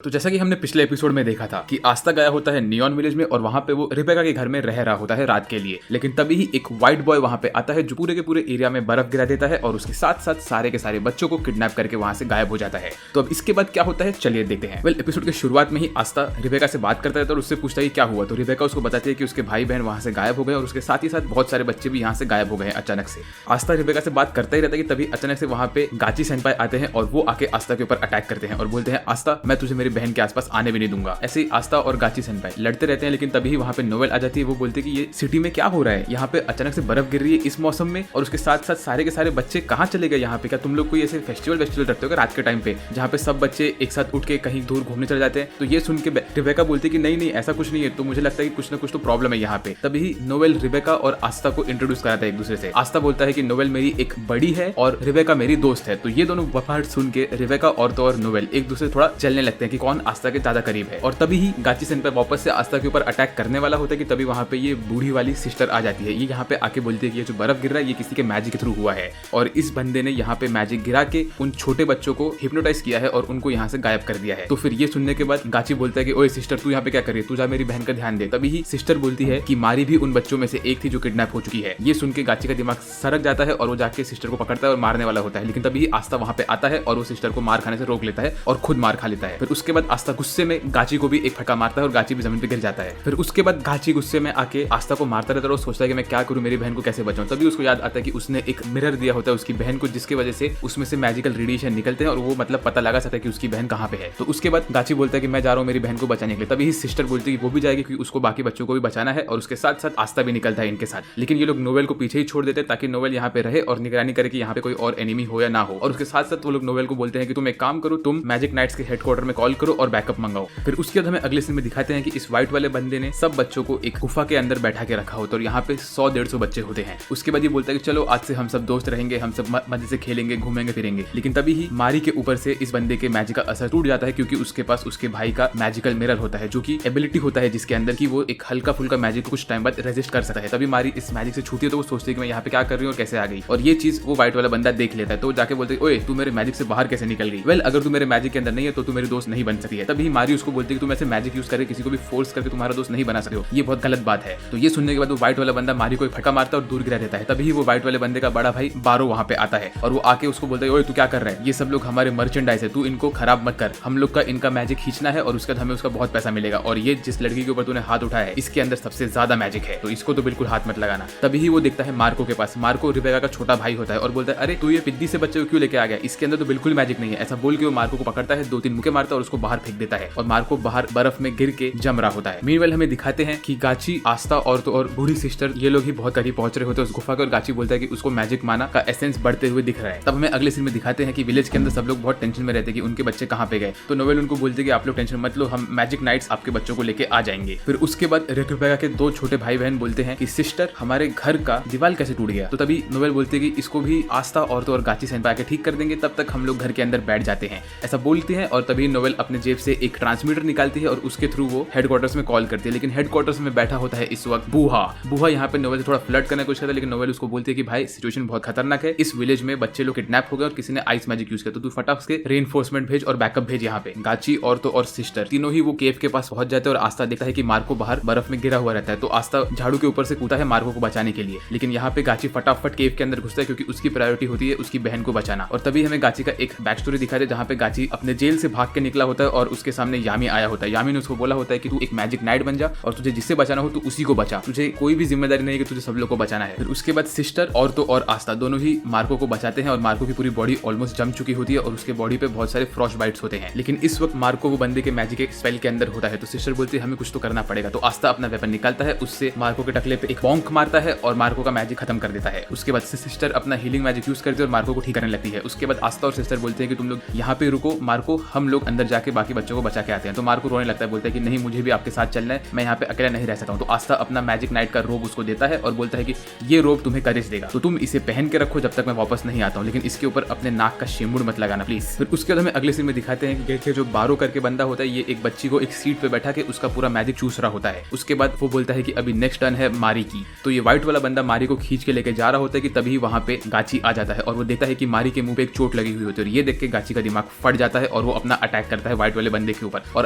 तो जैसा कि हमने पिछले एपिसोड में देखा था कि आस्था गया होता है नियॉन विलेज में और वहां पे वो रिबेका के घर में रह रहा होता है रात के लिए। लेकिन तभी ही एक व्हाइट बॉय वहां पे आता है जो पूरे के पूरे एरिया में बर्फ गिरा देता है और उसके साथ साथ सारे के सारे बच्चों को किडनैप करके वहां से गायब हो जाता है। तो अब इसके बाद क्या होता है चलिए देखते हैं। वेल, एपिसोड के शुरुआत में ही आस्था रिबेका से बात करता है और उससे पूछता है क्या हुआ। तो रिबेका उसको बताती है कि उसके भाई बहन वहां से गायब हो गए और उसके साथ ही साथ बहुत सारे बच्चे भी यहाँ से गायब हो गए अचानक से। आस्था रिबेका से बात करता ही रहता है कि तभी अचानक से वहां पे गाची सेनपाई आते हैं और वो आके आस्था के ऊपर अटैक करते हैं और बोलते हैं आस्था मैं तुझे मेरी बहन के आसपास आने भी नहीं दूंगा। ऐसे ही आस्था और गाची सेनपाई लड़ते रहते हैं लेकिन तभी वहां पे नोवेल आ जाती है। वो बोलती है कि ये सिटी में क्या हो रहा है, यहाँ पे अचानक से बर्फ गिर रही है इस मौसम में और उसके साथ साथ सारे के सारे बच्चे कहाँ चले गए यहाँ पे। क्या तुम लोग कोई ऐसे फेस्टिवल रखते हो रात के टाइम पे जहाँ पे सब बच्चे एक साथ उठ के कहीं दूर घूमने चले जाते हैं। तो ये सुन के रिबेका बोलती है कि नहीं ऐसा कुछ नहीं है, तो मुझे लगता है कि कुछ ना कुछ तो प्रॉब्लम है यहाँ पे। तभी नोवेल रिबेका और आस्था को इंट्रोड्यूस कराता है एक दूसरे से। आस्था बोलता है कि नोवेल मेरी एक बड़ी है और रिबेका मेरी दोस्त है। तो ये दोनों वर्ड सुन के रिबेका और तो और नोवेल एक दूसरे थोड़ा चलने लगते हैं कि कौन आस्था के ज्यादा करीब है। और तभी ही गाची सेनपाई वापस से आस्था के ऊपर अटैक करने वाला होता है कि तभी वहां पे ये बूढ़ी वाली सिस्टर आ जाती है। ये यहाँ पे आके बोलती है कि ये जो बर्फ गिर रहा है ये किसी के मैजिक के थ्रू हुआ है और इस बंदे ने यहाँ पे मैजिक गिरा के उन छोटे बच्चों को हिप्नोटाइज किया है और उनको यहाँ से गायब कर दिया है। तो फिर ये सुनने के बाद गाची बोलता है कि ओए सिस्टर तू यहाँ पे क्या कर रही है, तू जा मेरी बहन का ध्यान दे। तभी ही सिस्टर बोलती है कि मारी भी उन बच्चों में से एक थी जो किडनैप हो चुकी है। ये सुन के गाची का दिमाग सरक जाता है और वो जाके सिस्टर को पकड़ता है और मारने वाला होता है। लेकिन तभी आस्था वहां पे आता है और वो सिस्टर को मार खाने से रोक लेता है और खुद मार खा लेता है। फिर उसके बाद आस्था गुस्से में गाची को भी एक फटका मारता है और गाची भी जमीन पे गिर जाता है। फिर उसके बाद गाची गुस्से में आके आस्था को मारता रहता है और सोचता है कि मैं क्या करूं, मेरी बहन को कैसे बचाऊं। तभी उसको याद आता है कि उसने एक मिरर दिया होता है उसकी बहन को जिसकी वजह से उसमें से मैजिकल रेडिएशन निकलते हैं और वो मतलब पता लगा सकता है कि उसकी बहन कहाँ पे है। तो उसके बाद गाची बोलता है कि मैं जा रहा हूँ मेरी बहन को बचाने के लिए। तभी सिस्टर बोलती है कि वो भी जाएगी क्योंकि उसको बाकी बच्चों को भी बचाना है और उसके साथ साथ आस्था भी निकलता है इनके साथ। लेकिन ये लोग नोवेल को पीछे ही छोड़ देते हैं ताकि नोवेल यहाँ पे रहे और निगरानी करे कि यहाँ पे कोई और एनिमी हो या ना हो। और उसके साथ साथ वो लोग नोवेल को बोलते हैं कि तुम एक काम करो, तुम मैजिक नाइट्स के हेडक्वार्टर में कॉल करो और बैकअप मंगाओ। फिर उसके बाद हमें अगले सीन में दिखाते हैं कि इस व्हाइट वाले बंदे ने सब बच्चों को एक गुफा के अंदर बैठा के रखा होता है और यहाँ पे 100-150 बच्चे होते हैं। उसके बाद ये बोलता है कि चलो आज से हम सब दोस्त रहेंगे, हम सब मजे से खेलेंगे घूमेंगे फिरेंगे। लेकिन तभी ही मारी के ऊपर से इस बंदे के मैजिक का असर टूट जाता है क्योंकि उसके पास उसके भाई का मैजिकल मिरर होता है जो कि एबिलिटी होता है जिसके अंदर की वो एक हल्का फुल्का मैजिक को कुछ टाइम बाद रेजिस्ट कर सकता है। तभी मारी इस मैजिक से छूती है तो वो सोचती है कि मैं यहाँ पे क्या कर रही हूँ और कैसे आ गई। और ये चीज वो व्हाइट वाला बंदा देख लेता है तो वो जाके बोलते है ओए तू मेरे मैजिक से बाहर कैसे निकल गई। वेल, अगर तू मेरे मैजिक के अंदर नहीं है तो तू मेरी दोस्त नहीं बन सकती है। तभी मारी उसको बोलती है कि तुम ऐसे मैजिक यूज करके किसी को भी फोर्स करके तुम्हारा दोस्त नहीं बना सकते हो, ये बहुत गलत बात है। तो ये सुनने के बाद वो व्हाइट वाला बंदा मारी को एक फटका मारता है और दूर गिरा देता है। तभी वो व्हाइट वाले बंदे का बड़ा भाई बारो वहां पे आता है और वो आके उसको बोलता है ओए तू क्या कर रहा है, ये सब लोग हमारे मर्चेंडाइज है, तू इनको खराब मत कर, हम लोग का इनका मैजिक खींचना है और उसके बाद हमें उसका बहुत पैसा मिलेगा और ये जिस लड़की के ऊपर तूने हाथ उठाया है इसके अंदर सबसे ज्यादा मैजिक है तो इसको तो बिल्कुल हाथ मत लगाना। तभी ही वो देखता है मार्को के पास। मार्को रिबेका का छोटा भाई होता है और बोलता है अरे तू ये पिद्दी से बच्चे को क्यों लेके आ गया, इसके अंदर तो बिल्कुल मैजिक नहीं है। ऐसा बोल के वो मार्को को पकड़ता है, 2-3 मुक्के मारता है और उसको बाहर फेंक देता है और मार्को बाहर बर्फ में गिर के जम रहा होता है। मीनवाइल हमें दिखाते हैं कि गाची, आस्था और तो और बूढ़ी सिस्टर ये लोग ही बहुत करीब पहुंच रहे होते हैं उस गुफा के और गाची बोलता है कि उसको मैजिक माना का एसेंस बढ़ते हुए दिख रहा है। तब हमें अगले सीन में दिखाते हैं कि विलेज के अंदर सब लोग बहुत टेंशन में रहते हैं कि उनके बच्चे कहाँ पे गए। तो नोवेल उनको बोलते हैं कि आप लोग टेंशन मत लो, हम मैजिक नाइट्स आपके बच्चों को लेके आ जाएंगे। फिर उसके बाद रिबेका के 2 छोटे भाई बहन बोलते हैं कि सिस्टर हमारे घर का दीवार कैसे टूट गया। तो तभी नोवेल बोलते हैं कि इसको भी आस्था और तो और गाची सेनपाई के ठीक कर देंगे, तब तक हम लोग घर के अंदर बैठ जाते हैं, ऐसा बोलते हैं। और तभी नोवेल अपने जेब से एक ट्रांसमीटर निकालती है और उसके थ्रू वो हेडक्वार्टर्स में कॉल करती है। लेकिन हेडक्वार्टर्स में बैठा होता है इस वक्त बूहा यहाँ पे नोवेल से थोड़ा फ्लर्ट करने की कोशिश करता है लेकिन नोवेल उसको बोलती है कि भाई सिचुएशन बहुत खतरनाक है, इस विलेज में बच्चे लोग किडनैप हो गए और किसी ने आइस मैजिक यूज किया, तो तू फटाक से रेनफोर्समेंट भेज और बैकअप भेज यहाँ पे। गाची और तो और सिस्टर तीनों ही वो केव के पास पहुंच जाते हैं और आस्था देखता है कि मार्को बाहर बर्फ में गिरा हुआ रहता है। तो आस्था झाड़ू के ऊपर से कूदा है मार्को को बचाने के लिए, लेकिन यहाँ पे गाची फटाफट केव के अंदर घुसता है क्योंकि उसकी प्रायोरिटी होती है उसकी बहन को बचाना। और तभी हमें गाची का एक बैक स्टोरी दिखाई दे जहाँ पे गाची अपने जेल से भाग के निकला होता है और उसके सामने यामी आया होता है। यामी ने उसको बोला होता है कि तू एक मैजिक नाइट बन जा और तुझे जिससे बचाना हो तो उसी को बचा, तुझे कोई भी जिम्मेदारी नहीं है कि तुझे सब लोग को बचाना है। फिर उसके बाद सिस्टर और तो और आस्था दोनों ही मार्को को बचाते हैं और मार्को की पूरी बॉडी ऑलमोस्ट जम चुकी होती है और उसके बॉडी पे बहुत सारे फ्रॉस्ट बाइट्स होते हैं। लेकिन इस वक्त मार्को वो बंदे के मैजिक एक स्पेल के अंदर होता है। तो सिस्टर बोलती है हमें कुछ तो करना पड़ेगा। तो आस्था अपना वेपन निकालता है, उससे मार्को के टकले पे एक बॉन्क मारता है और मार्को का मैजिक खत्म कर देता है। उसके बाद सिस्टर अपना हीलिंग मैजिक यूज करती है और मार्को को ठीक करने लगती है। उसके बाद आस्था और सिस्टर बोलते हैं कि तुम लोग यहाँ पे रुको मार्को, हम लोग अंदर जाके बाकी बच्चों को बचा के आते हैं। तो मार्को रोने लगता है, बोलता है कि नहीं मुझे भी आपके साथ चलना है, मैं यहाँ पे अकेला नहीं रह सकता हूँ। तो आस्था अपना मैजिक नाइट का रोब उसको देता है और बोलता है कि ये रोब तुम्हें करेज देगा, तो तुम इसे पहन के रखो जब तक मैं वापस नहीं आता हूँ, लेकिन इसके ऊपर अपने नाक का शिमुड़ मत लगाना प्लीज। फिर उसके बाद हमें अगले सीन में दिखाते हैं कि जो बारो करके बंदा होता है ये एक बच्ची को एक सीट पे बैठा के उसका पूरा मैजिक चूस रहा होता है। उसके बाद वो बोलता है कि अभी नेक्स्ट टर्न है मारी की। तो ये व्हाइट वाला बंदा मारी को खींच के लेके जा रहा होता है कि तभी वहां पे गाची आ जाता है और वो देखता है कि मारी के मुंह पे एक चोट लगी हुई होती है और ये देख के गाची का दिमाग फट जाता है और वो अपना अटैक करता है व्हाइट वाले बंदे के ऊपर और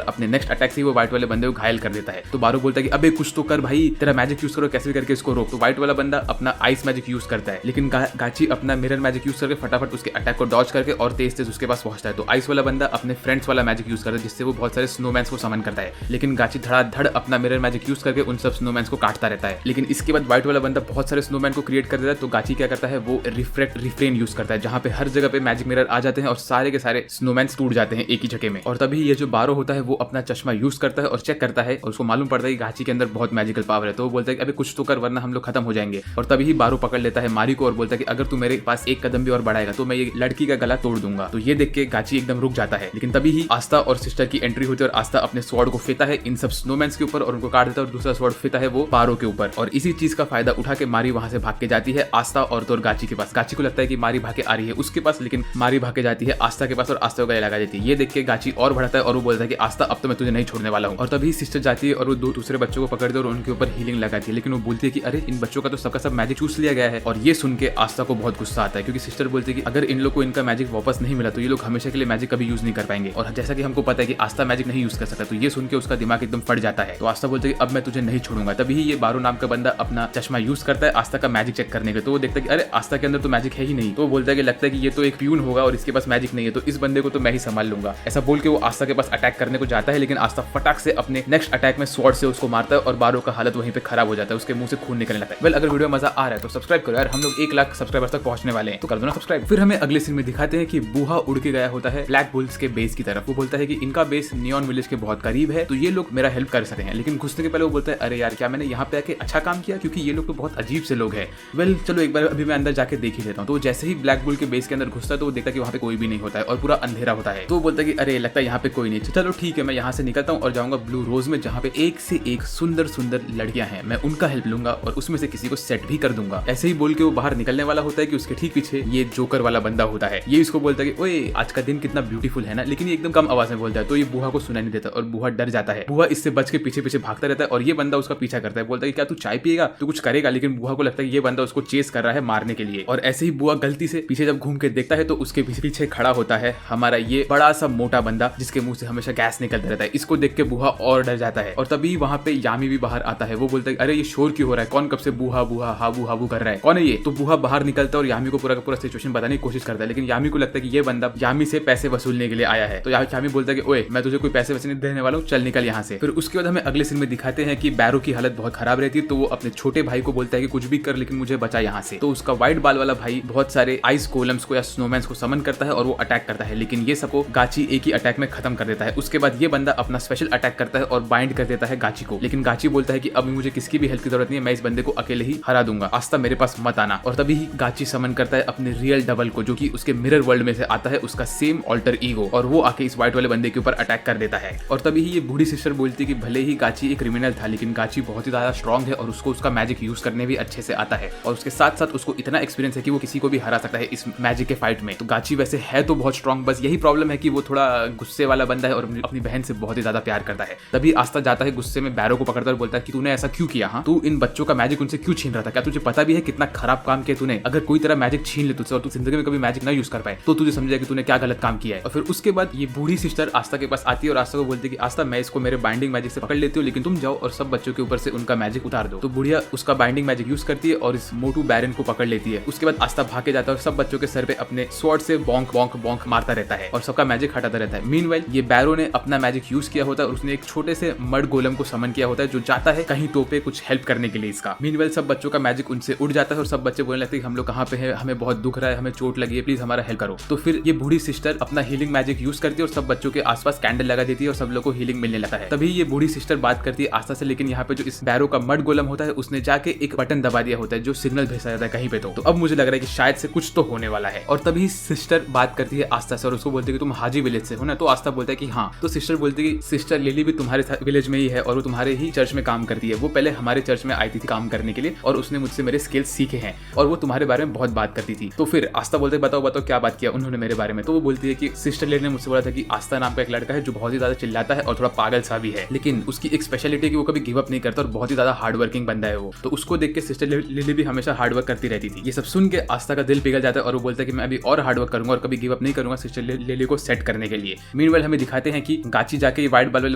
अपने नेक्स्ट अटैक से वो व्हाइट वाले बंदे को घायल कर देता है। तो बारो बोलता है कि अबे कुछ तो कर भाई, तेरा मैजिक यूज करो, कैसे भी करके इसको रोक। तो व्हाइट वाला बंदा अपना आइस मैजिक यूज करता है, लेकिन गाची अपना मिरर मैजिक यूज करके फटाफट उसके अटैक को डॉज करके और तेज तेज उसके पास पहुंचता है। तो आइस वाला बंदा अपने फ्रेंड्स वाला मैजिक यूज करता है, जिससे वो बहुत सारे स्नोमैन्स को समन करता है, लेकिन गाची धड़ाधड़ अपना मिरर मैजिक यूज करके उन सब स्नोमैन्स को काटता रहता है। लेकिन इसके बाद व्हाइट वाला बंदा बहुत सारे स्नोमैन को क्रिएट कर देता है। तो गाची क्या करता है, वो रिफ्रेन यूज करता है, जहां पे हर जगह पे मैजिक मिरर आ जाते हैं और सारे के सारे स्नोमैन्स टूट जाते हैं एक ही जगह में। और तभी ये जो बारो होता है वो अपना चश्मा यूज करता है और चेक करता है और उसको मालूम पड़ता है कि गाची के अंदर बहुत मैजिकल पावर है। तो वो बोलता है कि अबे कुछ तो कर वरना हम लोग खत्म हो जाएंगे। और तभी ही बारो पकड़ लेता है मारी को और बोलता है कि अगर तू मेरे पास एक कदम भी और बढ़ाएगा तो मैं ये लड़की का गला तोड़ दूंगा। तो ये देख के गाची एकदम रुक जाता है। लेकिन तभी ही आस्था और सिस्टर की एंट्री होती है और आस्था अपने स्वॉर्ड को फेंकता है इन सब स्नोमैन्स के ऊपर और उनको काट देता है और दूसरा स्वॉर्ड फेंकता है वो बारो के ऊपर। और इसी चीज का फायदा उठा के मारी वहां से भाग के जाती है आस्था और तो गाची के पास। गाची को लगता है कि मारी भाग के आ रही है उसके पास, लेकिन मारी भाग के जाती है आस्था के पास और आस्था को गले लगा देती है। ये देख के गाची और बढ़ता है और वो बोलता है कि आस्था अब तो मैं तुझे नहीं छोड़ने वाला हूँ। और तभी सिस्टर जाती है और वो दूसरे बच्चों को पकड़ती है और उनके ऊपर हीलिंग लगाती है। लेकिन वो बोलती है कि अरे इन बच्चों का तो सबका सब मैजिक चूस लिया गया है। और ये सुन के आस्था को बहुत गुस्सा आता है, क्योंकि सिस्टर बोलती है कि अगर इन लोग को इनका मैजिक वापस नहीं मिला तो ये लोग हमेशा के लिए मैजिक कभी यूज नहीं कर पाएंगे। और जैसा कि हमको पता है कि आस्था मैजिक नहीं यूज कर सकता, तो ये सुन के उसका दिमाग एकदम फट जाता है। तो आस्था बोलती है कि अब मैं तुझे नहीं छोड़ूंगा। तभी ये बारो नाम का बंदा अपना चश्मा यूज करता है आस्था का मैजिक चेक करने के। तो वो देखता है कि अरे आस्था के अंदर तो मैजिक है ही नहीं। तो वो बोलता है कि लगता है कि ये तो एक प्यून होगा और इसके पास मैजिक नहीं है, तो इस बंदे को तो मैं ही संभाल लूंगा। ऐसा बोल के वो आस्था के पास अटैक करने को जाता है, लेकिन आस्था फटाक से अपने नेक्स्ट अटैक में स्वॉर्ड से उसको मारता है और बारो का हालत वहीं पे खराब हो जाता है, उसके मुंह से खून निकलने लगता है। वेल, अगर वीडियो मजा आ रहा है तो सब्सक्राइब करो यार, हम लोग 1 लाख सब्सक्राइबर्स तक पहुंचने वाले हैं, तो कर दो ना सब्सक्राइब। फिर हमें अगले सीन में दिखाते हैं कि बूहा उड़ के गया होता है ब्लैक बुल्स के बेस की तरफ। वो बोलता है कि इनका बेस नियॉन विलेज के बहुत करीब है, तो ये लोग मेरा हेल्प कर सकते हैं। लेकिन घुसने के पहले वो बोलता है अरे यार क्या मैंने यहाँ पे आके अच्छा काम किया, क्योंकि ये लोग तो बहुत अजीब से लोग हैं। वेल चलो एक बार अभी मैं अंदर जाके देख ही लेता हूँ। तो जैसे ही ब्लैक बुल के बेस के अंदर घुसता है तो वो देखता है कि वहाँ पे कोई भी नहीं होता है और पूरा अंधेरा होता है। तो वो बोलता है कि अरे लगता है यहाँ पे कोई नहीं, चलो ठीक है मैं यहाँ से निकलता हूँ और जाऊंगा ब्लू रोज में, जहाँ पे एक से एक सुंदर सुंदर लड़कियां हैं, मैं उनका हेल्प लूंगा और उसमें से किसी को सेट भी कर दूंगा। ऐसे ही बोल के वो बाहर निकलने वाला होता है कि उसके ठीक पीछे ये जोकर वाला बंदा होता है। ये इसको बोलता है कि ओए आज का दिन कितना ब्यूटीफुल है ना, लेकिन ये एकदम कम आवाज में बोलता है। तो ये बूहा को सुनाई नहीं देता और बूहा डर जाता है। बूहा इससे बच के पीछे पीछे भागता रहता है और ये बंदा उसका पीछा करता है, बोलता है कि क्या तू चाय पिएगा, तू कुछ करेगा। लेकिन बूहा को लगता है ये बंदा उसको चेस कर रहा है मारने के लिए। और ऐसे ही बूहा गलती से पीछे जब घूम के देखता है तो उसके पीछे खड़ा होता है हमारा ये बड़ा सा मोटा बंदा, जिसके मुंह से हमेशा गैस निकलता रहता है। इसको देख के बूहा और डर जाता है। और तभी वहां पे यामी भी बाहर आता है। वो बोलता है अरे ये शोर क्यों हो रहा है, कौन कब से बूहा बूहा हाबू हाबू कर रहा है, कौन है ये। तो बूहा बाहर निकलता है और यामी को पूरा का पूरा सिचुएशन बताने की कोशिश करता है। लेकिन यामी को लगता है कि ये बंदा यामी से पैसे वसूलने के लिए आया है। तो यामी बोलता है कि ओए मैं तुझे कोई पैसे वैसे नहीं देने वाला हूँ, चल निकल यहाँ से। फिर उसके बाद हमें अगले सीन में दिखाते हैं कि बैरो की हालत बहुत खराब रहती है। तो वो अपने छोटे भाई को बोलता है कि कुछ भी कर लेकिन मुझे बचा यहाँ से। तो उसका व्हाइट बाल वाला भाई बहुत सारे आइस कोलम्स को या स्नोमैन्स को समन करता है और वो अटैक करता है, लेकिन ये सबको गाची एक ही अटैक में खत्म कर देता है। उसके बाद ये बंदा अपना स्पेशल अटैक करता है और बाइंड कर देता है गाची को। लेकिन गाची बोलता है कि अब मुझे किसकी भी हेल्प की जरूरत नहीं है, मैं इस बंदे को अकेले ही हरा दूंगा, आस्था मेरे पास मत आना। और तभी ही गाची समन करता है अपने रियल डबल को, जो कि उसके मिरर वर्ल्ड में से आता है, उसका सेम ऑल्टर ईगो, और वो आके इस व्हाइट वाले बंदे के ऊपर अटैक कर देता है। और तभी ही ये बूढ़ी सिस्टर बोलती है कि भले ही गाची एक क्रिमिनल था, लेकिन गाची बहुत ही ज्यादा स्ट्रॉन्ग है और उसको उसका मैजिक यूज करने भी अच्छे से आता है और उसके साथ साथ उसको इतना एक्सपीरियंस है कि वो किसी को भी हरा सकता है इस मैजिक के फाइट में। तो गाची वैसे है तो बहुत स्ट्रॉन्ग, बस यही प्रॉब्लम है कि वो थोड़ा गुस्से वाला बंदा है और अपनी बहन से बहुत ही ज्यादा प्यार करता है। तभी आस्था जाता है गुस्से में बैरो को पकड़ता है और बोलता है कि तूने ऐसा क्यों किया, हाँ तू इन बच्चों का मैजिक उनसे क्यों छीन रहा था, क्या तुझे पता भी है कितना खराब काम किया तूने। अगर कोई तेरा मैजिक छीन ले तुझसे और तू जिंदगी में कभी मैजिक ना यूज कर पाए तो तुझे समझेगा कि तूने क्या गलत काम किया है। और फिर उसके बाद ये बूढ़ी सिस्टर आस्था के पास आती है और आस्था को बोलती है कि आस्था मैं इसको मेरे बाइंडिंग मैजिक से पकड़ लेती हूँ, लेकिन तुम जाओ और सब बच्चों के ऊपर से उनका मैजिक उतार दो। तो बुढ़िया उसका बाइंडिंग मैजिक यूज करती है और इस मोटू बैरन को पकड़ लेती है। उसके बाद आस्था भाग के जाता है और सब बच्चों के सर पे अपने स्वॉर्ड से बॉन्क बॉन्क बॉन्क मारता रहता है और सबका मैजिक हटाता रहता है। मीनवाइल ये बैरो ने अपना मैजिक यूज किया होता है और उसने एक छोटे से मड गोलम को समन किया होता है जो जाता है कहीं तो पे कुछ हेल्प करने के लिए इसका। मीनवाइल सब बच्चों का मैजिक उनसे उड़ जाता है और सब बच्चे बोलने लगते हैं कि हम लोग कहाँ पे हैं, हमें बहुत दुख रहा है, हमें चोट लगी है, प्लीज हमारा हेल्प करो। तो फिर ये बूढ़ी सिस्टर अपना हीलिंग मैजिक यूज करती है और सब बच्चों के आसपास कैंडल लगा देती है और सब लोग को हीलिंग मिलने लगता है। तभी ये बूढ़ी सिस्टर बात करती है आस्था से, लेकिन यहाँ पे जो इस बैरो का मड गोलम होता है उसने जाके एक बटन दबा दिया होता है जो सिग्नल भेजा जाता है कहीं पे। तो अब मुझे लग रहा है कि शायद से कुछ तो होने वाला है। और तभी सिस्टर बात करती है आस्था से और उसको बोलती है कि तुम हाजी विलेज से हो ना। तो आस्था बोलता है कि हाँ। तो सिस्टर बोलती है कि सिस्टर लिली भी तुम्हारे विलेज में ही है और वो तुम्हारे ही चर्च में काम करती है। वो पहले हमारे चर्च में आई थी काम करने के लिए और उसने मुझसे मेरे स्किल्स सीखे हैं और वो तुम्हारे बारे में बहुत बात करती थी। तो फिर आस्था बोलते बताओ बताओ क्या बात किया उन्होंने मेरे बारे में। तो वो बोलती है कि सिस्टर लिली ने मुझसे बोला था कि आस्था नाम का एक लड़का है जो बहुत ही ज्यादा चिल्लाता है और थोड़ा पागल सा भी है, लेकिन उसकी एक स्पेशलिटी है कि वो कभी गिव अप नहीं करता और बहुत ही ज्यादा हार्ड वर्किंग बंदा है वो। तो उसको देख के सिस्टर लिली भी हमेशा हार्ड वर्क करती रहती थी। ये सब सुन के आस्था का दिल पिघल जाता है और वो बोलता है कि मैं अभी और हार्ड वर्क करूंगा और कभी गिव अप नहीं करूंगा सिस्टर लिली को सेट करने के लिए। मीनवाइल हमें दिखाते हैं कि गाची जाके व्हाइट बॉल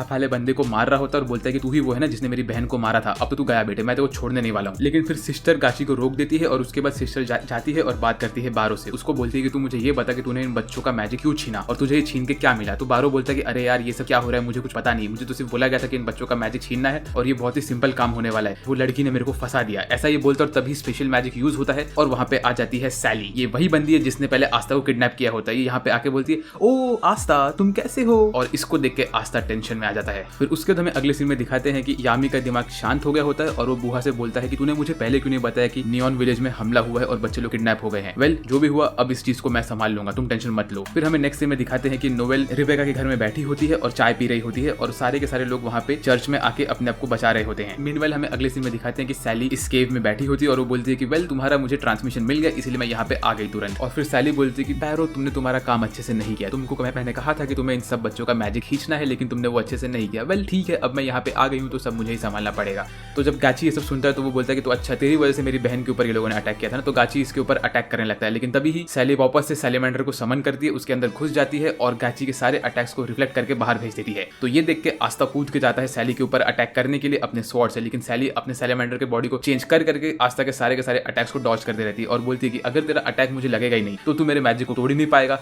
वाले बंदे को मार रहा होता है और बोलता है कि तू ही वो है ना जिसने मेरी बहन को मारा था, अब तो तू गया बेटे, मैं तो छोड़ने नहीं वाला हूँ। लेकिन फिर सिस्टर गाची को रोक देती है और उसके बाद सिस्टर जाती है और बात करती है बारो से। उसको बोलती है कि तू मुझे ये बता कि तूने इन बच्चों का मैजिक क्यों छीना और तुझे ये छीन के क्या मिला। तो बारो बोलता है कि अरे यार ये सब क्या हो रहा है, मुझे कुछ पता नहीं, मुझे तो सिर्फ बोला गया था कि इन बच्चों का मैजिक छीनना है और ये बहुत ही सिंपल काम होने वाला है, वो लड़की ने मेरे को फंसा दिया। ऐसा ये बोलता और तभी स्पेशल मैजिक यूज होता है और वहां पे आ जाती है सैली। ये वही बंदी है जिसने पहले आस्था को किडनैप किया होता है। ये यहाँ पे आके बोलती है ओ आस्था तुम कैसे हो, और इसको देख के आस्था टेंशन में आ जाता है। फिर उसके बाद हमें अगले सीन में दिखाते हैं कि यामी का दिमाग शांत हो गया होता है और वो बूहा से बोलता है कि तूने मुझे पहले क्यों नहीं बताया कि नियॉन विलेज में हमला हुआ है और बच्चे लोग किडनैप हो गए हैं। वेल जो भी हुआ अब इस चीज को मैं संभाल लूंगा, तुम टेंशन मत लो। फिर हमें नेक्स्ट सीन में दिखाते हैं कि नोवेल रिबेका के घर में बैठी होती है और चाय पी रही होती है और सारे के सारे लोग वहाँ पे चर्च में आके अपने आप को बचा रहे होते हैं। मीनवाइल हमें अगले सीन में दिखाते हैं कि सैली इस केव में बैठी होती है और वो बोलती है कि वेल तुम्हारा मुझे ट्रांसमिशन मिल गया इसलिए मैं यहाँ पे आ गई तुरंत। और फिर सैली बोलती है कि पैरो तुमने तुम्हारा काम अच्छे से नहीं किया, तुमको मैंने कहा था कि तुम्हें इन सब बच्चों का मैजिक खींचना है लेकिन तुमने वो अच्छे से नहीं किया। वेल ठीक है, अब मैं यहाँ पे आ गई हूँ तो सब मुझे ही संभालना पड़ेगा। तो जब गाची ये सब सुनता है तो वो बोलता है कि तो अच्छा तेरी वजह से मेरी बहन के ऊपर ये लोगों ने अटैक किया था ना, तो गाची इसके ऊपर अटैक करने लगता है। लेकिन तभी ही सैली वापस से सैलेमेंडर को समन करती है, उसके अंदर घुस जाती है और गाची के सारे अटैक्स को रिफ्लेक्ट करके बाहर भेज देती है। तो ये देख के आस्था कूद के जाता है सैली के ऊपर अटैक करने के लिए अपने स्वॉर्ड से, लेकिन सैली अपने सैलेमेंडर के बॉडी को चेंज करके आस्था के सारे अटैक्स को डॉज करती रहती है और बोलती है कि अगर तेरा अटैक मुझे लगेगा ही नहीं तो तू मेरे मैजिक को तोड़ ही नहीं पाएगा,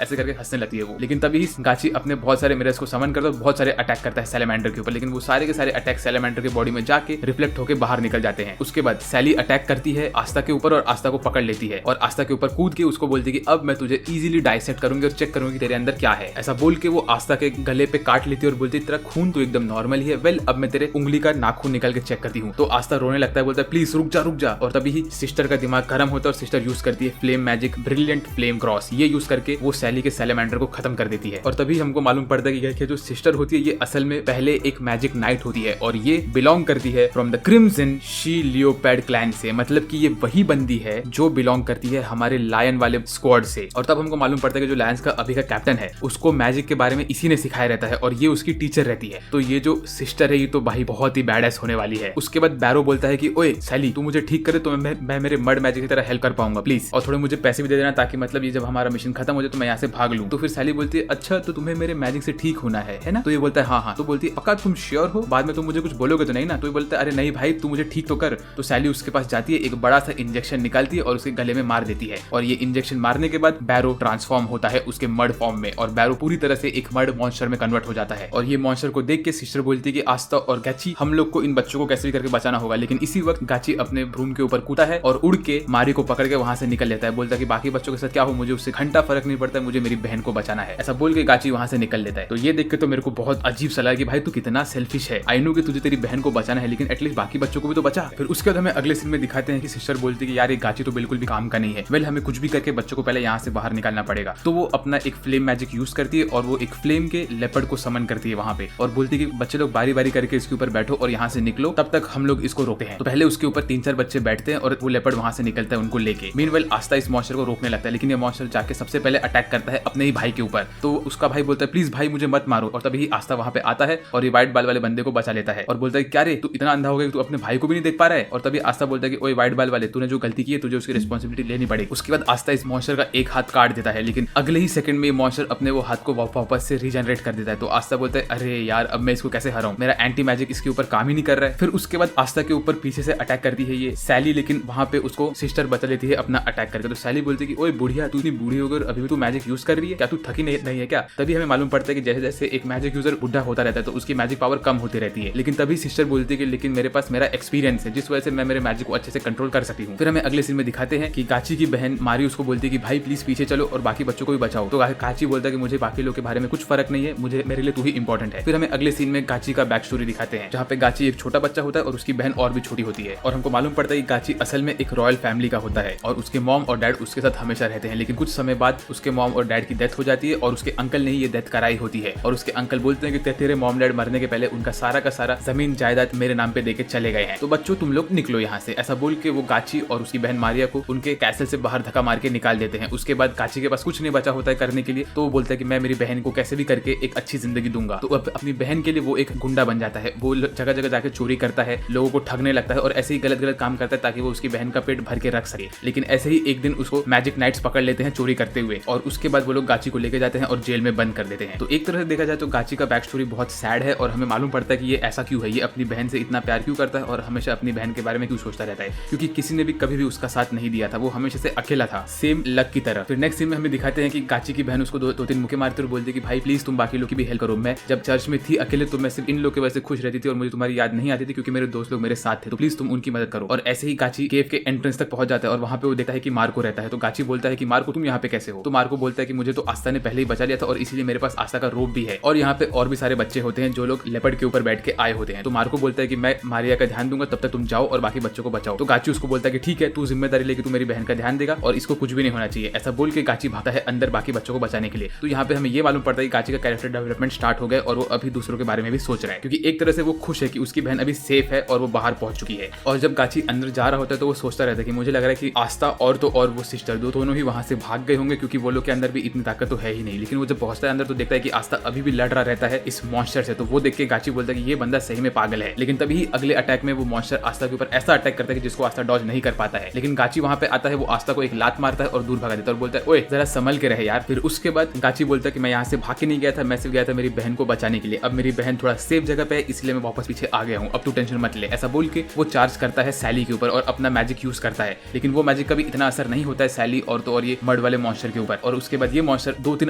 ऐसे करके हंसने लगती है वो। लेकिन तभी गाची अपने बहुत सारे मिरर्स को समन करता है, बहुत सारे अटैक करता है सैलेमेंडर के ऊपर, लेकिन वो सारे के सारे अटैक सैलेमेंडर के बॉडी में जाके रिफ्लेक्ट होकर बाहर निकल जाते हैं। उसके बाद सैली अटैक करती है आस्था के ऊपर और आस्था को पकड़ लेती है और आस्था के ऊपर कूद के उसको बोलती है कि अब मैं तुझे इजीली डाइसेक्ट करूंगी और चेक करूंगी तेरे अंदर क्या है। ऐसा बोल के वो आस्था के गले पे काट लेती है और बोलती है तेरा खून तो एकदम नॉर्मल ही है, वेल अब मैं तेरे उंगली का नाखून निकाल के चेक करती हूँ। तो आस्था रोने लगता है, बोलता है प्लीज रुक जा। और तभी ही सिस्टर का दिमाग गर्म होता है और सिस्टर यूज करती है flame magic brilliant flame cross, ये यूज करके वो सैली के सैलेमेंडर को खत्म कर देती है। और तभी हमको मालूम पड़ता है कि जो सिस्टर होती है ये असल में पहले एक मैजिक नाइट होती है और ये बिलोंग करती है from the crimson she leopard clan से, मतलब कि ये वही बंदी है जो बिलोंग करती है हमारे लायन वाले स्क्वाड से। और तब हमको मालूम पड़ता है कि जो लायंस का अभी का कैप्टन है उसको मैजिक के बारे में इसी ने सिखाया रहता है और ये उसकी टीचर रहती है। तो ये जो सिस्टर है ये तो भाई बहुत ही बैडएस होने वाली है। उसके बाद बैरो बोलता है कि ओए सैली तू मुझे ठीक करे तो मैं मेरे मर्ड मैजिक की तरह हेल्प कर पाऊंगा प्लीज, और थोड़े मुझे पैसे भी दे देना ताकि मतलब ये जब हमारा मिशन खत्म हो जाए तो मैं यहाँ से भाग लूं। तो फिर सैली बोलती है अच्छा तो तुम्हें मेरे मैजिक से ठीक होना है ना? तो ये बोलता है हाँ। तो बोलती है पक्का तुम श्योर हो, बाद में तुम मुझे कुछ बोलोगे तो नहीं ना? तो ये बोलता है अरे नहीं भाई तू मुझे ठीक तो कर। तो सैली उसके पास जाती है, एक बड़ा सा इंजेक्शन निकालती है और उसके गले में मार देती है और ये इंजेक्शन मारने के बाद बैरो ट्रांसफॉर्म होता है उसके मर्ड फॉर्म में और बैरो पूरी तरह से एक मर्ड मॉन्स्टर में कन्वर्ट हो जाता है। और ये मॉन्स्टर को देख के सिस्टर बोलती है कि आस्था और गाची हम लोग को इन बच्चों को कैसे भी करके बचाना होगा। लेकिन इसी वक्त गाची अपने ब्रूम के ऊपर कूदा है और उड़ के मारी को पकड़ के वहां से निकल लेता है। बोलता है कि बाकी बच्चों के साथ क्या हो मुझे उससे घंटा फर्क नहीं पड़ता, मुझे मेरी बहन को बचाना है। ऐसा बोल के गाची वहां से निकल लेता है। तो ये देख के तो मेरे को बहुत अजीब सा लगा कि भाई तू कितना सेल्फिश है। आई नो कि तुझे तेरी बहन को बचाना है लेकिन एटलीस्ट बाकी बच्चों को भी तो बचा। फिर उसके बाद हमें अगले सीन में दिखाते हैं कि सिस्टर बोलती है कि यार ये गाची तो बिल्कुल भी काम का नहीं है, वेल हमें कुछ भी करके बच्चों को पहले यहाँ से बाहर निकालना पड़ेगा। तो वो अपना एक फ्लेम मैजिक यूज करती है और वो एक फ्लेम के लेपर्ड को समन करती है वहां पे और बोलती है कि बच्चे लोग बारी बारी करके इसके ऊपर बैठो और यहाँ से निकलो, तब तक हम लोग इसको रोकते हैं। तो पहले उसके ऊपर 3-4 बच्चे बैठते हैं और वो लेपर्ड वहां से निकलता है उनको लेके। मीनवाइल आस्था इस मॉन्स्टर को रोकने लगता है लेकिन ये मॉन्स्टर जाके सबसे पहले अटैक करता है अपने ही भाई के ऊपर। तो उसका भाई बोलता है प्लीज भाई मुझे मत मारो, और तभी आस्था वहां पे आता है और ये व्हाइट बाल वाले बंदे को बचा लेता है और बोलता है क्या रे तू इतना अंधा हो गया कि तू अपने भाई को भी नहीं देख पा रहा है। और तभी आस्था बोलता है कि ओए व्हाइट बाल वाले तूने जो गलती की है तुझे उसकी रिस्पॉन्सिबिलिटी लेनी पड़ेगी। उसके बाद आस्था इस मॉन्स्टर का एक हाथ काट देता है लेकिन अगले ही सेकंड में ये मॉन्स्टर अपने वो हाथ को वापस से रीजनरेट कर देता है। तो आस्था बोलता है अरे यार अब मैं इसको कैसे हराऊं, मेरा एंटी मैजिक इसके ऊपर काम ही नहीं कर रहा है। फिर उसके बाद आस्था के ऊपर पीछे से अटैक करती है ये सैली, लेकिन वहां पे उसको सिस्टर बचा लेती है अपना अटैक करके। तो सैली बोलती है कि ओए बुढ़िया तू इतनी बूढ़ी हो गई अभी भी तू मैजिक यूज कर रही है क्या, तू थकी नहीं है क्या? तभी हमें मालूम पड़ता है कि जैसे जैसे एक मैजिक यूजर बुढ़ा होता रहता है तो उसकी मैजिक पावर कम होती रहती है। लेकिन तभी सिस्टर बोलती है कि लेकिन मेरे पास मेरा एक्सपीरियंस है जिस वजह से मैं मेरे मैजिक को अच्छे से कंट्रोल कर सकती हूँ। फिर हमें अगले सीन में दिखाते हैं कि गाची की बहन मारी उसको बोलती है कि भाई प्लीज पीछे चलो और बाकी बच्चों को भी बचाओ। तो गाची बोलता है कि मुझे बाकी लोगों के बारे में कुछ फर्क नहीं है, मुझे मेरे लिए तू ही इंपॉर्टेंट है। फिर हमें अगले सीन में गाची का बैक स्टोरी दिखाते हैं जहाँ पे गाची एक छोटा बच्चा होता है और उसकी बहन और भी छोटी होती है और हमको मालूम पड़ता है कि गाची असल में एक रॉयल फैमिली का होता है और उसके मॉम और डैड उसके साथ हमेशा रहते हैं। लेकिन कुछ समय बाद उसके मॉम और डैड की डेथ हो जाती है और उसके अंकल ने ही ये डेथ कराई होती है और उसके अंकल बोलते हैं कि तेरे मॉम डैड मरने के पहले उनका सारा का सारा जमीन जायदाद मेरे नाम पे देके चले गए हैं, तो बच्चों तुम लोग निकलो यहाँ से। ऐसा बोल के वो गाची और उसकी बहन मारिया को उनके कैसल से बाहर धक्का मार के निकाल देते हैं। उसके बाद गाची के पास कुछ नहीं बचा होता है करने के लिए, तो वो बोलता है कि मैं मेरी बहन को कैसे भी करके एक अच्छी जिंदगी दूंगा। तो अपनी बहन के लिए वो एक गुंडा बन जाता है, वो जगह जगह जाके चोरी करता है, लोगों को ठगने लगता है और ऐसे ही गलत गलत काम करता है ताकि वो उसकी बहन का पेट भर के रख सके। लेकिन ऐसे ही एक दिन उसको मैजिक नाइट्स पकड़ लेते हैं चोरी करते हुए और उसके बाद वो लोग गाची को लेके जाते हैं और जेल में बंद कर देते हैं। तो एक तरह से देखा जाए तो गाची का बैक स्टोरी बहुत सैड है और हमें मालूम पड़ता है कि ये ऐसा क्यों है, ये अपनी बहन से इतना प्यार क्यों करता है और हमेशा अपनी बहन के बारे में क्यों सोचता रहता है, क्योंकि किसी ने भी कभी भी उसका साथ नहीं दिया था, वो हमेशा से अकेला था, सेम लक की तरह। फिर नेक्स्ट सीन में हमें दिखाते हैं कि गाची की बहन उसको दो तीन मुक्के मारते और बोलती है कि भाई प्लीज तुम बाकी लोग की भी हेल्प करो, मैं जब चर्च में थी अकेले तो मैं सिर्फ इन लोग की वजह से खुश रहती थी और मुझे तुम्हारी याद नहीं आती थी क्योंकि मेरे दोस्त लोग मेरे साथ थे, तो प्लीज तुम उनकी मदद करो। और ऐसे ही गाची केव के एंट्रेंस तक पहुंच जाता है और वहां पे वो देखता है कि मार्को रहता है। तो गाची बोलता है कि मार्को तुम यहाँ पे कैसे हो? तो मार्को बोलता है कि मुझे तो आस्था ने पहले ही बचा लिया था और इसीलिए मेरे पास आस्था का रोप भी है और यहाँ पे और भी सारे बच्चे होते हैं जो लोग लेपर्ड के ऊपर बैठ के आए होते हैं। तो मार्को बोलता है कि मैं मारिया का ध्यान दूंगा, तब तक तुम जाओ और बाकी बच्चों को बचाओ। तो गाची उसको बोलता है कि ठीक है, तू जिम्मेदारी लेके तू मेरी बहन का ध्यान देगा और इसको कुछ भी नहीं होना चाहिए। ऐसा बोल के गाची भागता है अंदर बाकी बच्चों को बचाने के लिए। तो यहाँ पे हमें ये मालूम पड़ता है कि गाची का कैरेक्टर डेवलपमेंट स्टार्ट हो गया और वो अभी दूसरों के बारे में भी सोच रहा है, क्योंकि एक तरह से वो खुश है कि उसकी बहन अभी सेफ है और वो बाहर पहुंच चुकी है। और जब गाची अंदर जा रहा होता है तो वो सोचता रहता है कि मुझे लग रहा है कि आस्था और तो और वो सिस्टर दोनों ही वहां से भाग गए होंगे, क्योंकि वो लोग के अंदर भी इतनी ताकत तो है ही नहीं। लेकिन वो जब पहुंचता है अंदर तो देखता है कि आस्था अभी भी लड़ रहा रहता है इस मॉन्स्टर से। तो वो देख के गाची बोलता है कि ये बंदा सही में पागल है। लेकिन तभी अगले अटैक में वो मॉन्स्टर आस्था के ऊपर ऐसा अटैक करता है कि जिसको आस्था डॉज नहीं कर पाता है। लेकिन गाची वहां पे आता है, वो आस्था को एक लात मारता है और दूर भगा देता है और बोलता है ओए जरा संभल के रहे यार। फिर उसके बाद गाची बोलता है कि मैं यहाँ से भाग के नहीं गया था, मैं सिर्फ गया था मेरी बहन को बचाने के लिए। अब मेरी बहन थोड़ा सेफ जगह पे है इसलिए मैं वापस पीछे आ गया हूँ, अब तू टेंशन मत ले। ऐसा बोल के वो चार्ज करता है सैली के ऊपर और अपना मैजिक यूज करता है। लेकिन वो मैजिक का भी इतना असर नहीं होता है सैली और तो और ये मर्ड वाले मॉन्स्टर के ऊपर। और उसके बाद ये मॉन्स्टर 2-3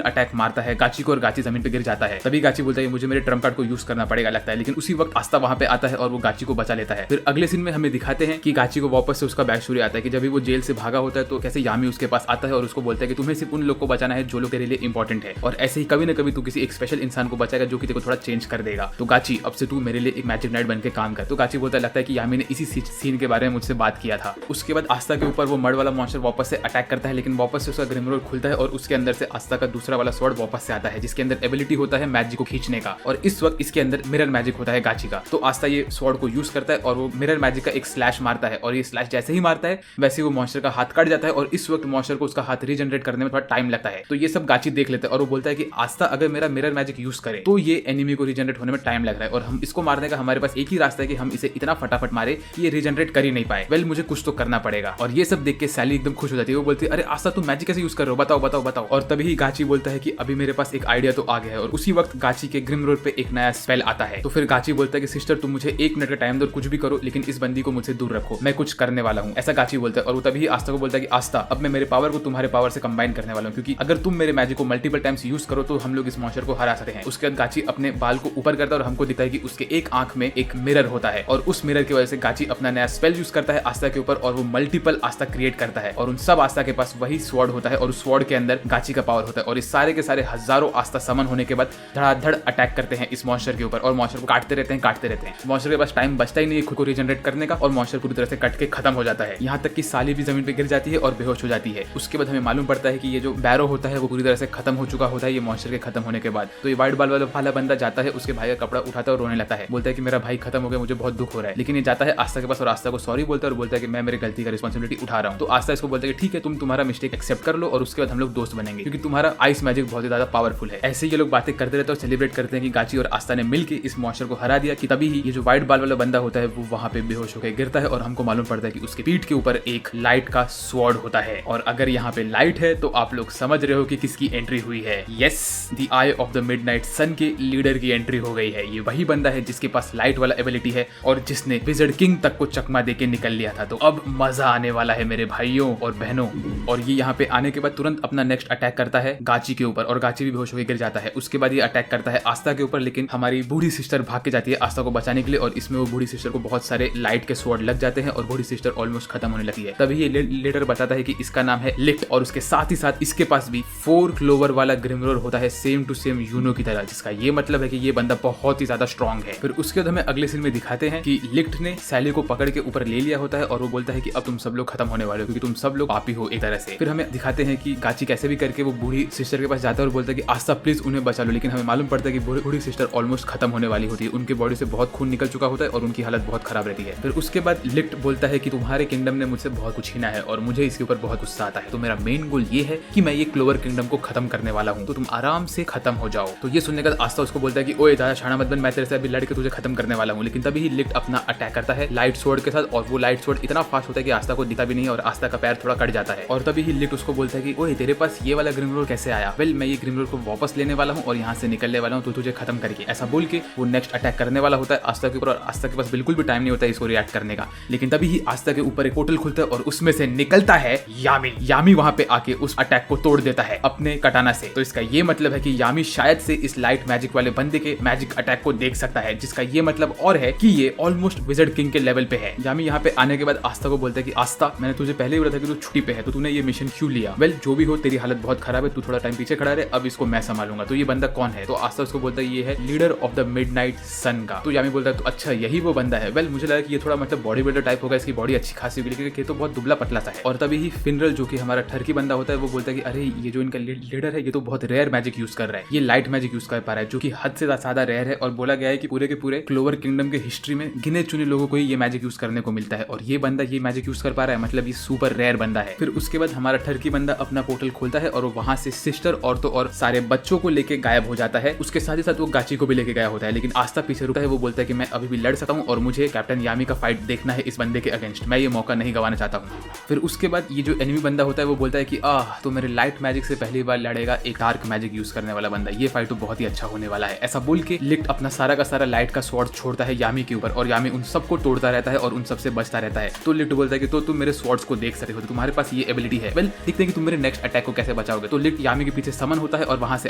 अटैक मारता है गाची को और गाची जमीन पे गिर जाता है। तभी गाची बोलता है मुझे मेरे ट्रम्प कार्ड को यूज करना पड़ेगा लगता है। लेकिन उसी वक्त आस्था वहां पे आता है और वो गाची को बचा लेता है। फिर अगले सीन में हमें दिखाते हैं कि गाची को वापस से उसका बैक स्टोरी आता है कि जब भी वो जेल से भागा होता है तो कैसे यामी उसके पास आता है और उसको बोलता है कि तुम्हें सिर्फ उन लोग को बचाना है जो लोग तेरे लिए इंपॉर्टेंट है और ऐसे ही कभी न कभी तू किसी एक स्पेशल इंसान को बचाएगा जो कि तेरे को थोड़ा चेंज कर देगा। तो गाची अब से तू मेरे लिए एक मैजिक नाइट बन के काम कर। तो गाची बोलता लगता है कि यामी ने इसी सीन के बारे में मुझसे बात किया था। उसके बाद आस्था के ऊपर वो मर्ड वाला मॉन्स्टर वापस से अटैक करता है, लेकिन वापस से उसका ग्रिम रोड खुलता है और उसके अंदर से आस्था का दूसरा वाला स्वॉर्ड वापस से आता है जिसके अंदर एबिलिटी होता है मैजिक को खींचने का। और इस वक्त इसके अंदर मिरर मैजिक होता है गाची का। तो आस्था ये स्वॉर्ड को यूज करता है और वो मिरर मैजिक का एक स्लैश मारता है और ये स्लैश जैसे ही मारता है वैसे वो मॉन्स्टर का हाथ कट जाता है और इस वक्त मॉन्स्टर को उसका हाथ रीजनरेट करने में थोड़ा टाइम लगता है। तो ये सब गाची देख लेता है और वो बोलता है कि आस्था अगर मेरा मिरर मैजिक यूज करे तो ये एनिमी को रीजनरेट होने में टाइम लग रहा है और हम इसको मारने का हमारे पास एक ही रास्ता है कि हम इसे इतना फटाफट मारे कि ये रीजनरेट कर ही नहीं पाए। वेल मुझे कुछ तो करना पड़ेगा। और ये सब देख के सैली एकदम खुश हो जाती है। वो बोलती है अरे आस्था तुम मैजिक कैसे यूज कर रहे हो, बताओ बताओ बताओ। और तभी गाची बोलता है कि अभी मेरे पास एक आइडिया तो आ गया है। और उसी वक्त गाची के ग्रिम रोड पे एक नया स्पेल आता है। तो फिर गाची बोलता है कि सिस्टर तुम मुझे 1 मिनट का टाइम दो, कुछ भी करो लेकिन इस बंदी को मुझसे दूर रखो, मैं कुछ करने वाला हूँ, ऐसा गाची बोलता है। और वो तभी आस्था को बोलता है कि आस्था अब मैं मेरे पावर को तुम्हारे पावर से कंबाइन करने वाला हूँ, क्योंकि अगर तुम मेरे मैजिक को मल्टीपल टाइम्स यूज करो तो हम लोग इस मॉन्स्टर को हरा सकते हैं। उसके बाद गाची अपने बाल को ऊपर करता है और हमको दिखता है कि उसके एक आंख में एक मिरर होता है और उस मिरर की वजह से गाची अपना नया स्पेल यूज करता है आस्था के ऊपर और वो मल्टीपल आस्था क्रिएट करता है और उन सब आस्था के पास वही स्वॉर्ड होता है और उस स्वॉर्ड के अंदर गाची का पावर होता है। और इस सारे के सारे हजारों आस्था समन होने के बाद धड़ाधड़ अटैक करते हैं इस मॉन्स्टर के ऊपर और मॉन्स्टर को काटते रहते हैं। मॉन्स्टर के पास टाइम बचता ही नहीं है खुद को रीजनरेट करने का और मॉन्स्टर पूरी तरह से कट के खत्म हो जाता है। यहाँ तक कि साली भी जमीन पे गिर जाती है और बेहोश हो जाती है। उसके बाद हमें मालूम पड़ता है कि ये जो बैरो होता है वो पूरी तरह से खत्म हो चुका होता है ये मॉन्स्टर के खत्म होने के बाद। तो ये व्हाइट बाल वाला बंदा जाता है, उसके भाई का कपड़ा उठाता है और रोने लगता है, बोलता है कि मेरा भाई खत्म हो गया, मुझे बहुत दुख हो रहा है। लेकिन ये जाता है आस्था के पास और आस्था को सॉरी बोलता है और बोलता है कि मैं मेरी गलती का रिस्पॉन्सिबिलिटी उठा रहा हूँ। तो आस्था इसको बोलता है कि ठीक है तुम तुम्हारा मिस्टेक एक्सेप्ट कर लो और उसके बाद हम लोग दोस्त बनेंगे, क्योंकि तुम्हारा आइस मैजिक बहुत ज्यादा पावरफुल है। ऐसे ये लोग बातें करते रहते हैं और सेलिब्रेट करते हैं कि गाची और आस्था ने मिलकर इस मॉन्स्टर को हरा दिया। कि तभी ही ये जो व्हाइट बाल वाला बंदा होता है वो वहां पे बेहोश होकर गिरता है और हमको मालूम पड़ता है कि उसके पीठ के ऊपर एक लाइट का स्वॉर्ड होता है। और अगर यहाँ पे लाइट है तो आप लोग समझ रहे हो कि किसकी एंट्री हुई है। Yes, the eye of the midnight sun के लीडर की एंट्री हो गई है। ये वही बंदा है जिसके पास लाइट वाला एबिलिटी है और जिसने विज़र्ड किंग तक को चकमा देके निकल लिया था। तो अब मजा आने वाला है मेरे भाइयों और बहनों। और ये यहाँ पे आने के बाद तुरंत अपना नेक्स्ट अटैक करता है गाची के ऊपर और गाची भी बेहोश होकर गिर जाता है। उसके बाद ये अटैक करता है आस्था के ऊपर, लेकिन हमारी बूढ़ी सिस्टर भाग के जाती है आस्था को बचाने के लिए और इसमें वो बूढ़ी सिस्टर को बहुत सारे लाइट के स्वॉर्ड लग जाते हैं और बूढ़ी सिस्टर ऑलमोस्ट खत्म होने लगती है। तभी ये लीडर बताता है कि इसका नाम है लिक्ट और उसके साथ ही साथ इसके पास भी 4 क्लोवर वाला ग्रिमरोर होता है सेम टू सेम यूनो की तरह, जिसका ये मतलब है कि ये बंदा बहुत ही ज्यादा स्ट्रॉन्ग है। फिर उसके बाद हमें अगले सीन में दिखाते हैं कि लिक्ट ने सैली को पकड़ के ऊपर ले लिया होता है और वो बोलता है कि अब तुम सब लोग खत्म होने वाले हो, क्योंकि तुम सब लोग पापी हो एक तरह से। फिर हमें दिखाते हैं कि गाची कैसे भी करके वो बूढ़ी सिस्टर के पास जाता है और बोलता है कि आस्था प्लीज उन्हें बचा लो। लेकिन हमें मालूम पड़ता है कि बूढ़ी सिस्टर ऑलमोस्ट खत्म होने वाली होती है, उनकी बॉडी से बहुत खून निकल चुका होता है और उनकी हालत बहुत खराब रहती है। फिर उसके बाद लिक्ट बोलता है कि तुम्हारे किंगडम ने मुझसे बहुत कुछ छीना है और मुझे इसके ऊपर बहुत गुस्सा आता है, तो मेरा मेन गोल ये है कि मैं ये क्लोवर किंगडम को खत्म करने वाला हूँ, तो तुम आराम से खत्म हो जाओ। तो ये सुनने का आस्था उसको बोलता है कि ओए ज्यादा छाना मत बन, मैं तेरे से अभी लड़के तुझे खत्म करने वाला हूँ। लेकिन तभी ही लिक्ट अपना अटैक करता है लाइट स्वॉर्ड के साथ और वो लाइट स्वॉर्ड इतना फास्ट होता है कि आस्था को दिखता भी नहीं और आस्था का पैर थोड़ा कट जाता है। और तभी ही लिक्ट उसको बोलता है कि ओए तेरे पास ये वाला ग्रिमरोर कैसे आया। वेल मैं ये ग्रिमलोर को वापस लेने वाला हूँ और यहाँ से निकलने वाला हूँ, तो तुझे खत्म करके, ऐसा बोल के वो नेक्स्ट अटैक करने वाला होता है आस्था के ऊपर। और आस्था के पास बिल्कुल भी टाइम नहीं होता है इसको रिएक्ट करने का, लेकिन तभी ही आस्था के ऊपर एक पोर्टल खुलता है और उसमें से निकलता है यामी। यामी वहां पे आके उस अटैक को तोड़ देता है अपने कटाना से। तो इसका ये मतलब है कि यामी शायद से इस लाइट मैजिक वाले बंदे के मैजिक अटैक को देख सकता है, जिसका ये मतलब और है कि ये ऑलमोस्ट विज़र्ड किंग के लेवल पे है। यामी यहाँ पे आने के बाद आस्था को बोलता है कि आस्था, मैंने तुझे पहले ही बोला था कि तू छुट्टी पे है, तो तूने ये मिशन क्यों लिया? वेल जो भी हो, तेरी हालत बहुत खराब है, तू थोड़ा टाइम पीछे खड़ा रहे, अब इसको मैं संभालूंगा। तो ये बंदा कौन है? तो आस्था उसको बोलता है ये है लीडर ऑफ द मिडनाइट सन का। तो यामी बोलता है तो अच्छा यही वो बंदा है। वेल मुझे लगा कि ये थोड़ा मतलब बॉडी बिल्डर टाइप होगा, इसकी बॉडी अच्छी खासी होगी, लेकिन ये तो बहुत दुबला पतला सा है। और तभी ही फिनरल जो कि हमारा टर्की बंदा होता है वो बोलता है कि अरे ये जो इनका लीडर है ये तो बहुत रेयर मैजिक यूज कर रहा है, ये लाइट मैजिक यूज कर पा रहा है, जो कि हद से ज्यादा रेयर है। और बोला गया है कि पूरे के पूरे क्लोवर किंगडम के हिस्ट्री में गिने चुने लोगों को ही ये मैजिक यूज करने को मिलता है, और ये बंदा ये मैजिक यूज कर पा रहा है, मतलब ये सुपर रेयर बंदा है। फिर उसके बाद हमारा टर्की बंदा अपना पोर्टल खोलता है और वहां से सिस्टर और तो और सारे बच्चों को लेके गायब हो जाता है। उसके साथ ही साथ वो गाची को भी लेके गया होता है, लेकिन आस्था पीछे रुका है। वो बोलता है कि मैं अभी भी लड़ सकता हूँ और मुझे कैप्टन यामी का फाइट देखना है इस बंदे के अगेंस्ट, मैं ये मौका नहीं गंवाना चाहता हूँ। फिर उसके बाद ये जो एनिमी बंदा होता है वो बोलता है कि तो मेरे लाइट मैजिक से पहली बार लड़ेगा एक डार्क मैजिक यूज करने वाला बंदा, ये फाइट तो बहुत ही अच्छा होने वाला है। ऐसा बोल के लिक्ट अपना सारा का सारा लाइट का स्वॉर्ड छोड़ता है यामी के ऊपर, और यामी उन सबको तोड़ता रहता है और उन सबसे बचता रहता है। तो लिक्ट बोलता है कि तो तुम मेरे स्वॉर्ड्स को देख सकते हो, तुम्हारे पास ये एबिलिटी है, वेल देखते हैं कि तुम मेरे नेक्स्ट अटैक को कैसे बचाओगे। तो लिक्ट यामी के पीछे समन होता है और वहां से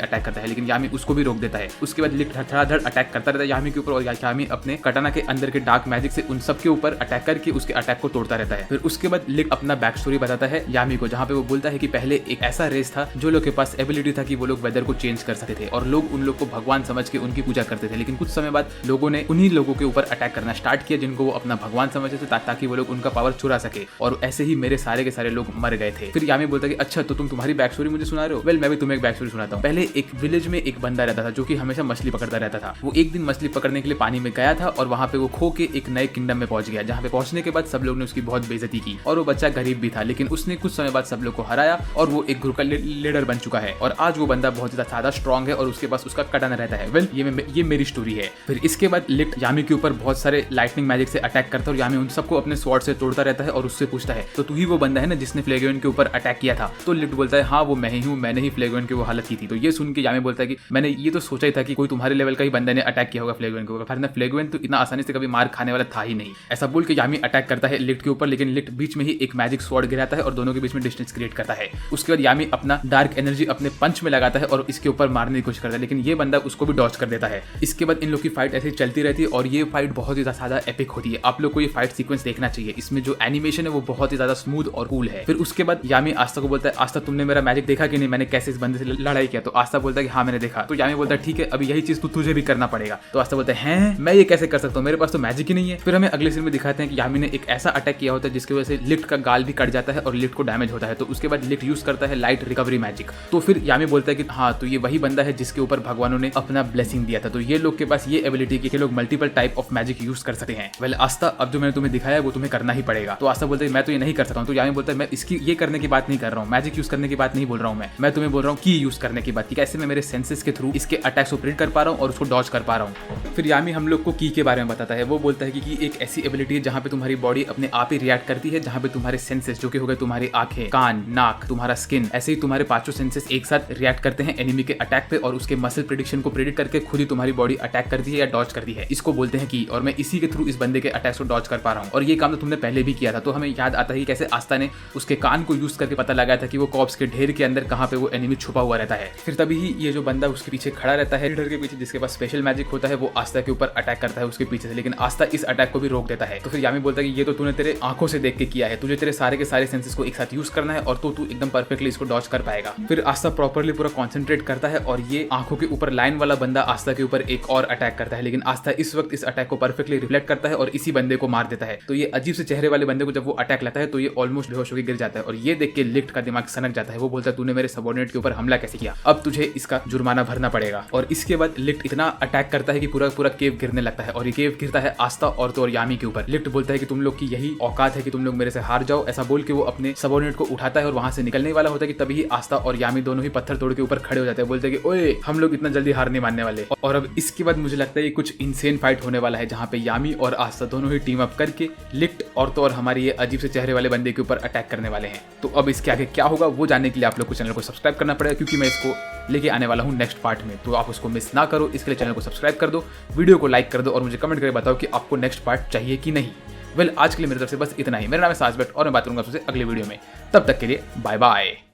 अटैक करता है, लेकिन यामी उसको भी रोक देता है। उसके बाद लिक्ट धड़ाधड़ अटैक करता रहता है यामी के ऊपर, और यामी अपने कटाना के अंदर के डार्क मैजिक से उन सबके ऊपर अटैक करके उसके अटैक को तोड़ता रहता है। फिर उसके बाद लिक्ट अपना बैक स्टोरी बताता है यामी को, जहाँ पे वो बोलता है कि पहले एक ऐसा रेस था जो लोग के पास एबिलिटी था कि वो लोग वेदर को चेंज कर सकते थे, और लोग उन लोग को भगवान समझ के उनकी पूजा करते थे। लेकिन कुछ समय बाद लोगों ने उन्हीं लोगों के ऊपर अटैक करना स्टार्ट किया जिनको वो अपना भगवान समझते थे, ताकि वो लोग उनका पावर चुरा सके, और ऐसे ही मेरे सारे के सारे लोग मर गए थे। फिर यामी बोलता है कि अच्छा तो तुम तुम्हारी बैक स्टोरी मुझे सुना रहे हो? वेल मैं भी तुम्हें एक बैक स्टोरी सुनाता हूँ। पहले एक विलेज में एक बंदा रहता था जो कि हमेशा मछली पकड़ता रहता था। वो एक दिन मछली पकड़ने के लिए पानी में गया था और वहां पे वो खो के एक नए किंगडम में पहुंच गया, जहाँ पे पहुंचने के बाद सब लोग ने उसकी बहुत बेइज्जती की, और वो बच्चा गरीब भी था, लेकिन उसने कुछ समय बाद सब लोग को हराया और वो एक ग्रुप का लीडर बन चुका है, और आज वो बंदा बहुत ज्यादा स्ट्रॉन्ग है और उसके पास उसका कटाना रहता है। वेल ये मेरी स्टोरी है। फिर इसके बाद लिक्ट यामी के ऊपर बहुत सारे लाइटनिंग मैजिक से अटैक करता है और यामी उन सबको अपने स्वॉर्ड से तोड़ता रहता है और उससे पूछता है तो तू ही वो बंदा है ना जिसने फ्लेगोइन के ऊपर अटैक किया था? तो लिक्ट बोलता है हाँ वो मैं ही हूँ, मैंने ही फ्लेगोइन की वो हालत की थी। तो ये सुन के यामी बोलता है कि मैंने ये तो सोचा ही था कि कोई तुम्हारे लेवल का ही बंदा ने अटैक किया होगा फ्लेगोइन के ऊपर, फ्लेगोइन तो इतना आसानी से कभी मार खाने वाला था ही नहीं। ऐसा बोल के यामी अटैक करता है लिक्ट के ऊपर, लेकिन लिक्ट बीच में ही एक मैजिक स्वॉर्ड गिराता है और दोनों के बीच में डिस्टेंस क्रिएट करता है। उसके बाद यामी अपना डार्क एनर्जी अपने पंच में लगाता है और इसके ऊपर मारने की कोशिश करता है, लेकिन ये बंदा उसको भी डॉज कर देता है। इसके बाद इन लोग की फाइट ऐसे चलती रहती है और ये फाइट बहुत ही ज्यादा एपिक होती है। आप लोग को ये फाइट सीक्वेंस देखना चाहिए, इसमें जो एनिमेशन है वो बहुत ही ज्यादा स्मूथ और कूल है। फिर उसके बाद यामी आस्था को बोलता है आस्था तुमने मेरा मैजिक देखा कि नहीं, मैंने कैसे इस बंदे से लड़ाई किया? तो आस्था बोलता है कि हाँ मैंने देखा। तो यामी बोलता है ठीक है अभी यही चीज तुझे भी करना पड़ेगा। तो आस्था बोलता है मैं ये कैसे कर सकता हूँ, मेरे पास तो मैजिक ही नहीं है। फिर हमें अगले सीन में दिखाते हैं कि यामी ने एक ऐसा अटैक किया होता है जिसकी वजह से लिफ्ट का गाल भी कट जाता है और लिफ्ट को डैमेज होता है। तो उसके बाद लिफ्ट यूज करता है लाइट रिकवरी मैजिक। तो फिर यामी बोलता है कि हाँ तो ये वही बंदा है जिसके ऊपर भगवानों ने अपना ब्लेसिंग दिया था। तो ये लोग के पास ये एबिलिटी कि लोग multiple type of magic use कर सकते हैं। वेल आस्था अब जो मैंने तुम्हें दिखाया है वो तुम्हें करना ही पड़ेगा। तो आस्था बोलता है मैं तो ये नहीं कर सकता हूँ। तो यामी बोलता है मैं इसकी ये करने की बात नहीं कर रहा हूँ, मैजिक यूज करने की बात नहीं बोल रहा हूँ, मैं तुम्हें बोल रहा हूँ की यूज करने की बात, कि कैसे मैं मेरे सेंसेस के थ्रू इसके अटैक्स को प्रिडिक्ट कर पा रहा हूँ और उसको डॉज कर पा रहा हूँ। फिर यामी हम लोग को की के बारे में बताता है। वो बोलता है कि एक ऐसी एबिलिटी है जहाँ पे तुम्हारी बॉडी अपने आप ही रिएक्ट करती है, जहाँ पे तुम्हारे सेंसेस जो कि हो गए तुम्हारी आंखें, कान, नाक, तुम्हारा स्किन, ऐसे ही तुम्हारे पांचों सेंसेस एक साथ रिएक्ट करते हैं एनिमी के अटैक पे और उसके मसल प्रेडिक्शन को प्रेडिक्ट करके खुद ही तुम्हारी बॉडी अटैक करती है या डॉज करती है। इसको बोलते हैं की, और मैं इसी के थ्रू इस बंदे के अटैक्स को डॉज कर पा रहा हूँ। और ये काम तो तुमने पहले भी किया था। तो हमें याद आता है कैसे आस्था ने उसके कान को यूज करके पता लगाया था कि वो कॉप्स के ढेर के अंदर कहाँ पे वो एनिमी छुपा हुआ रहता है। फिर तभी ही ये जो बंदा उसके पीछे खड़ा रहता है लीडर के पीछे, जिसके पास स्पेशल मैजिक होता है, वो आस्था के ऊपर अटैक करता है उसके पीछे से, लेकिन आस्था इस अटैक को भी रोक देता है। तो फिर यामी बोलता है कि ये तो तूने तेरे आंखों से देख के किया है, तुझे तेरे सारे के सारे सेंसेस को एक साथ यूज करना है और तो तू एकदम परफेक्टली इसको डॉज कर पाएगा। फिर आस्था प्रॉपर्ली पूरा कॉन्सेंट्रेट करता है और ये आंखों के ऊपर लाइन वाला बंदा आस्था के ऊपर एक और अटैक करता है, लेकिन आस्था इस वक्त इस अटैक को परफेक्टली रिफ्लेक्ट करता है और इसी बंदे को मार देता है। तो ये अजीब से चेहरे वाले बंदे को जब वो अटैक लाता है तो ये ऑलमोस्ट बेहोश होकर गिर जाता है और ये देख के लिफ्ट का दिमाग सनक जाता है। वो बोलता है तूने मेरे सबऑर्डिनेट के ऊपर हमला कैसे किया, अब तुझे इसका जुर्माना भरना पड़ेगा। और इसके बाद लिफ्ट इतना अटैक करता है कि पूरा पूरा केव गिरने लगता है और ये केव गिरता है आस्था और तो और यामी के ऊपर। लिफ्ट बोलता है कि तुम लोग की यही औकात है कि तुम लोग मेरे से हार जाओ। ऐसा बोल के वो अपने सबऑर्डिनेट को उठाता है और वहां से निकलने वाला होता है कि तभी आस्था और यामी दोनों ही पत्थर तोड़ के ऊपर खड़े हो जाते हैं। बोलते हैं कि ओए हम लोग इतना जल्दी हार नहीं मानने वाले। और अब इसके बाद मुझे लगता है कुछ इंसेन फाइट होने वाला है जहाँ पे यामी और आस्था दोनों ही टीम अप करके लिफ्ट और तो और हमारी ये अजीब से चेहरे वाले बंदे के ऊपर अटैक करने वाले हैं। तो अब इसके आगे क्या होगा वो जानने के लिए आप लोग को चैनल को सब्सक्राइब करना पड़ेगा, क्योंकि मैं इसको लेके आने वाला हूँ नेक्स्ट पार्ट में। तो आप उसको मिस ना करो, इसके लिए चैनल को सब्सक्राइब कर दो, वीडियो को लाइक कर दो और मुझे कमेंट करके बताओ कि आपको नेक्स्ट पार्ट चाहिए कि नहीं। वेल, आज के लिए मेरी तरफ से बस इतना ही। मेरा नाम है साजबेट और मैं बात करूंगा आपसे अगले वीडियो में। तब तक के लिए बाय बाय।